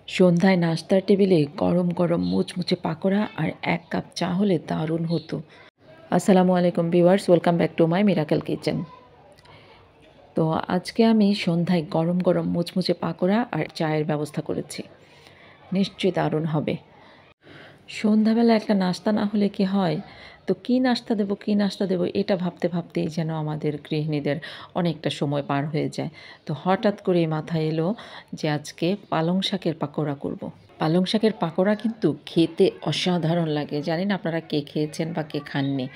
সন্ধ্যায় নাস্তার টেবিলে গরম গরম মুচমুচে পাকোড়া আর ১ কাপ চা হলে দারুণ হতো। আসসালামু আলাইকুম viewers, welcome back to my miracle kitchen. তো আজকে আমি সন্ধ্যায় গরম গরম মুচমুচে পাকোড়া আর চায়ের ব্যবস্থা করেছি। নিশ্চয়ই দারুণ হবে। সন্ধ্যাবেলা একটা নাস্তা না হলে কি হয়? তো কী নাস্তা দেবো, কী নাস্তা দেবো এটা ভাবতে ভাবতেই যেন আমাদের গৃহিণীদের অনেকটা সময় পার হয়ে যায়। তো হঠাৎ করেই মাথায় এলো যে আজকে পালং শাকের পাকোড়া করব। পালং শাকের পাকোড়া কিন্তু খেতে অসাধারণ লাগে। জানি না আপনারা কে খেয়েছেন বা কে খাননি।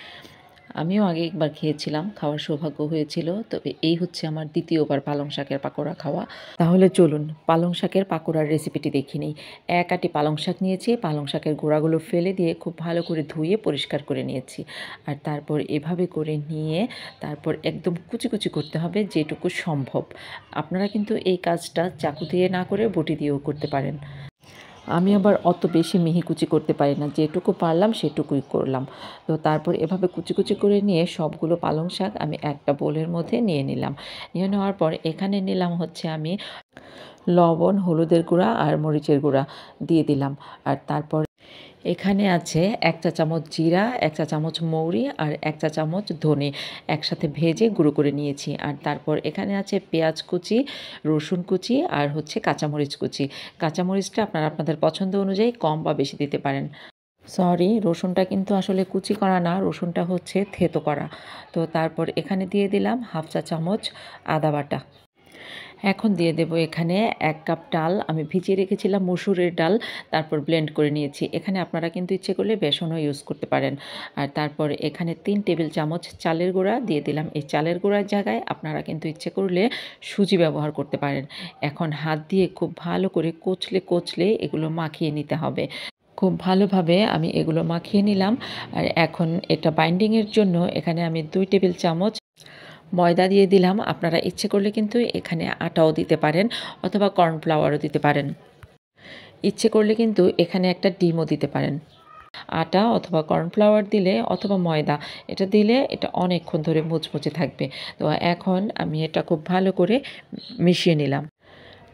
আমিও আগে একবার খেয়েছিলাম, খাওয়ার সৌভাগ্য হয়েছিল। তবে এই হচ্ছে আমার দ্বিতীয়বার পালং শাকের পাকোড়া খাওয়া। তাহলে চলুন পালং শাকের পাকোড়ার রেসিপিটি দেখে নিই। ১ আঁটি পালং শাক নিয়েছি। পালং শাকের গোড়াগুলো ফেলে দিয়ে খুব ভালো করে ধুয়ে পরিষ্কার করে নিয়েছি। আর তারপর এভাবে করে নিয়ে তারপর একদম কুচি কুচি করতে হবে যেটুকু সম্ভব। আপনারা কিন্তু এই কাজটা চাকু দিয়ে না করে বটি দিয়েও করতে পারেন। আমি আবার অত বেশি মিহি কুচি করতে পারি না, যেটুকু পারলাম সেটুকুই করলাম। তো তারপর এভাবে কুচি কুচি করে নিয়ে সবগুলো পালং শাক আমি একটা বোলের মধ্যে নিয়ে নিলাম। নিয়ে নেওয়ার পর এখানে নিলাম হচ্ছে আমি লবণ, হলুদের গুঁড়া আর মরিচের গুঁড়া দিয়ে দিলাম। আর তারপর এখানে আছে ১ চা চামচ জিরা, ১ চা চামচ মৌরি আর ১ চা চামচ ধনে একসাথে ভেজে গুঁড়ো করে নিয়েছি। আর তারপর এখানে আছে পেঁয়াজ কুচি, রসুন কুচি আর হচ্ছে কাঁচামরিচ কুচি। কাঁচামরিচটা আপনারা আপনাদের পছন্দ অনুযায়ী কম বা বেশি দিতে পারেন। সরি, রসুনটা কিন্তু আসলে কুচি করা না, রসুনটা হচ্ছে থেঁতো করা। তো তারপর এখানে দিয়ে দিলাম 1/2 চা চামচ আদা বাটা। এখন দিয়ে দেব এখানে ১ কাপ ডাল, আমি ভিজিয়ে রেখেছিলাম মসুরের ডাল, তারপর ব্লেন্ড করে নিয়েছি। এখানে আপনারা কিন্তু ইচ্ছে করলে বেসনও ইউজ করতে পারেন। আর তারপর এখানে ৩ টেবিল চামচ চালের গুঁড়া দিয়ে দিলাম। এই চালের গুঁড়ার জায়গায় আপনারা কিন্তু ইচ্ছে করলে সুজি ব্যবহার করতে পারেন। এখন হাত দিয়ে খুব ভালো করে কচলে কচলে এগুলো মাখিয়ে নিতে হবে। খুব ভালোভাবে আমি এগুলো মাখিয়ে নিলাম। আর এখন এটা বাইন্ডিংয়ের জন্য এখানে আমি ২ টেবিল চামচ ময়দা দিয়ে দিলাম। আপনারা ইচ্ছে করলে কিন্তু এখানে আটাও দিতে পারেন অথবা কর্নফ্লাওয়ারও দিতে পারেন। ইচ্ছে করলে কিন্তু এখানে একটা ডিমও দিতে পারেন। আটা অথবা কর্নফ্লাওয়ার দিলে অথবা ময়দা এটা দিলে এটা অনেকক্ষণ ধরে মুচমুচে থাকবে। তো এখন আমি এটা খুব ভালো করে মিশিয়ে নিলাম।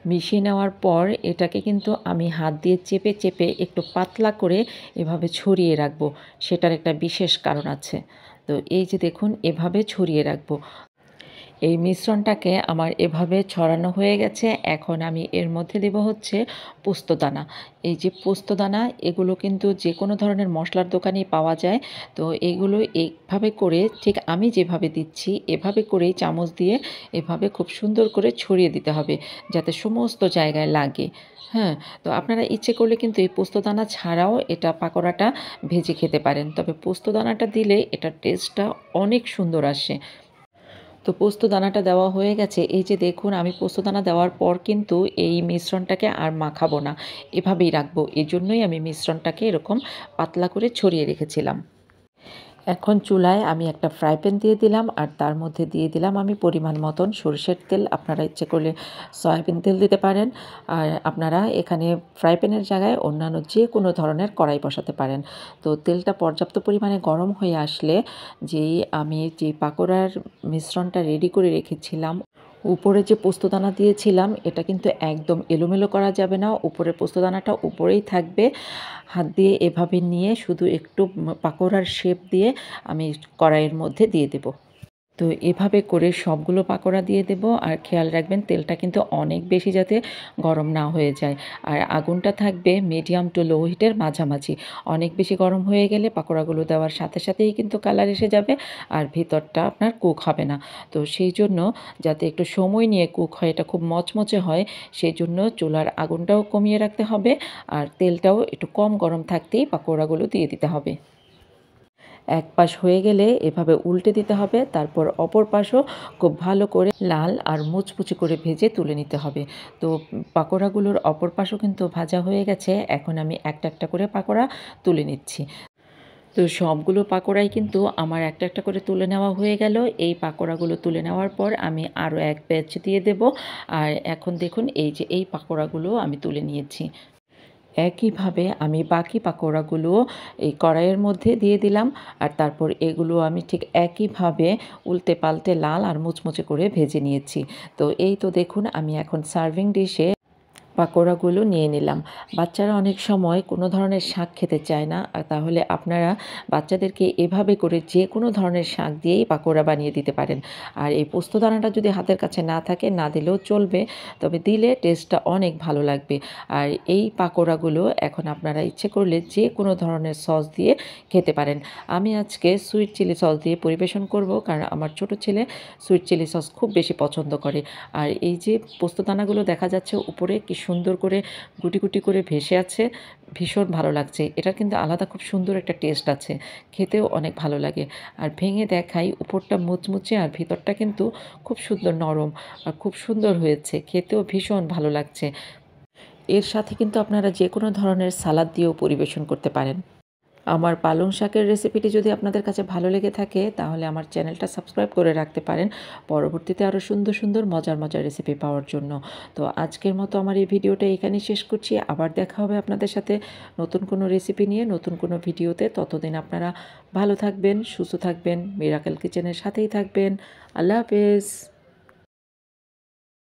মিশিয়ে নেওয়ার পর এটাকে কিন্তু আমি হাত দিয়ে চেপে চেপে একটু পাতলা করে এভাবে ছড়িয়ে রাখবো। সেটার একটা বিশেষ কারণ আছে। তো এই যে দেখুন এভাবে ছড়িয়ে রাখবো। এই মিশ্রণটাকে আমার এভাবে ছড়ানো হয়ে গেছে। এখন আমি এর মধ্যে দেব হচ্ছে পোস্তদানা। এই যে পোস্তদানা এগুলো কিন্তু যেকোনো ধরনের মশলার দোকানেই পাওয়া যায়। তো এগুলো এইভাবে করে ঠিক আমি যেভাবে দিচ্ছি এভাবে করেই চামচ দিয়ে এভাবে খুব সুন্দর করে ছড়িয়ে দিতে হবে যাতে সমস্ত জায়গায় লাগে। হ্যাঁ, তো আপনারা ইচ্ছে করলে কিন্তু এই পোস্তদানা ছাড়াও এটা পাকোড়াটা ভেজে খেতে পারেন। তবে পোস্তদানাটা দিলে এটার টেস্টটা অনেক সুন্দর আসে। তো পোস্ত দানাটা দেওয়া হয়ে গেছে। এই যে দেখুন আমি পোস্ত দানা দেওয়ার পর কিন্তু এই মিশ্রণটাকে আর মাখাবো না, এভাবেই রাখবো। এজন্যই আমি মিশ্রণটাকে এরকম পাতলা করে ছড়িয়ে রেখেছিলাম। এখন চুলায় আমি একটা ফ্রাই প্যান দিয়ে দিলাম আর তার মধ্যে দিয়ে দিলাম আমি পরিমাণ মতন সরষের তেল। আপনারা ইচ্ছে করলে সয়াবিন তেল দিতে পারেন। আর আপনারা এখানে ফ্রাই প্যানের জায়গায় অন্যান্য যে কোনো ধরনের কড়াই বসাতে পারেন। তো তেলটা পর্যাপ্ত পরিমাণে গরম হয়ে আসলে আমি যে পাকোড়ার মিশ্রণটা রেডি করে রেখেছিলাম, উপরে যে পোস্তদানা দিয়েছিলাম এটা কিন্তু একদম এলোমেলো করা যাবে না। উপরের পোস্তদানাটা উপরেই থাকবে। হাত দিয়ে এভাবে নিয়ে শুধু একটু পাকোড়ার শেপ দিয়ে আমি কড়াইয়ের মধ্যে দিয়ে দেব। তো এভাবে করে সবগুলো পাকোড়া দিয়ে দেব। আর খেয়াল রাখবেন তেলটা কিন্তু অনেক বেশি যাতে গরম না হয়ে যায়। আর আগুনটা থাকবে মিডিয়াম টু লো হিটের মাঝামাঝি। অনেক বেশি গরম হয়ে গেলে পাকোড়াগুলো দেওয়ার সাথে সাথেই কিন্তু কালার এসে যাবে আর ভিতরটা আপনার কুক হবে না। তো সেই জন্য যাতে একটু সময় নিয়ে কুক হয়, এটা খুব মচমচে হয়, সেই জন্য চুলার আগুনটাও কমিয়ে রাখতে হবে আর তেলটাও একটু কম গরম থাকতেই পাকোড়াগুলো দিয়ে দিতে হবে। এক পাশ হয়ে গেলে এভাবে উল্টে দিতে হবে। তারপর অপর পাশও খুব ভালো করে লাল আর মুচমুচে করে ভেজে তুলে নিতে হবে। তো পাকোড়াগুলোর অপর পাশও কিন্তু ভাজা হয়ে গেছে। এখন আমি একটা একটা করে পাকোড়া তুলে নিচ্ছি। তো সবগুলো পাকোড়াই কিন্তু আমার একটা একটা করে তুলে নেওয়া হয়ে গেল। এই পাকোড়াগুলো তুলে নেওয়ার পর আমি আরও এক ব্যাচ দিয়ে দেব। আর এখন দেখুন এই যে এই পাকোড়াগুলো আমি তুলে নিয়েছি। একইভাবে আমি বাকি পাকোড়াগুলোও এই কড়াইয়ের মধ্যে দিয়ে দিলাম। আর তারপর এগুলো আমি ঠিক একইভাবে উল্টে পাল্টে লাল আর মুচমুচে করে ভেজে নিয়েছি। তো এই তো দেখুন আমি এখন সার্ভিং ডিশে পাকোড়াগুলো নিয়ে নিলাম। বাচ্চারা অনেক সময় কোনো ধরনের শাক খেতে চায় না, তাহলে আপনারা বাচ্চাদেরকে এভাবে করে যে কোনো ধরনের শাক দিয়েই পাকোড়া বানিয়ে দিতে পারেন। আর এই পোস্তদানাটা যদি হাতের কাছে না থাকে, না দিলেও চলবে, তবে দিলে টেস্টটা অনেক ভালো লাগবে। আর এই পাকোড়াগুলো এখন আপনারা ইচ্ছে করলে যে কোনো ধরনের সস দিয়ে খেতে পারেন। আমি আজকে সুইট চিলি সস দিয়ে পরিবেশন করব, কারণ আমার ছোট ছেলে সুইট চিলি সস খুব বেশি পছন্দ করে। আর এই যে পোস্তদানাগুলো দেখা যাচ্ছে উপরে কি সুন্দর করে গুটি গুটি করে ভেসে আছে, ভীষণ ভালো লাগছে। এটার কিন্তু আলাদা খুব সুন্দর একটা টেস্ট আছে, খেতেও অনেক ভালো লাগে। আর ভেঙে দেখাই, উপরটা মুচমুচে আর ভিতরটা কিন্তু খুব সুন্দর নরম আর খুব সুন্দর হয়েছে, খেতেও ভীষণ ভালো লাগছে। এর সাথে কিন্তু আপনারা যে কোনো ধরনের সালাদ দিয়েও পরিবেশন করতে পারেন। আমার পালং শাকের রেসিপিটি যদি আপনাদের কাছে ভালো লেগে থাকে, তাহলে আমার চ্যানেলটা সাবস্ক্রাইব করে রাখতে পারেন পরবর্তীতে আরও সুন্দর সুন্দর মজার মজার রেসিপি পাওয়ার জন্য। তো আজকের মতো আমার এই ভিডিওটা এখানেই শেষ করছি। আবার দেখা হবে আপনাদের সাথে নতুন কোনো রেসিপি নিয়ে, নতুন কোনো ভিডিওতে। ততদিন আপনারা ভালো থাকবেন, সুস্থ থাকবেন, মিরাকেল কিচেনের সাথেই থাকবেন। আল্লাহ হাফেজ।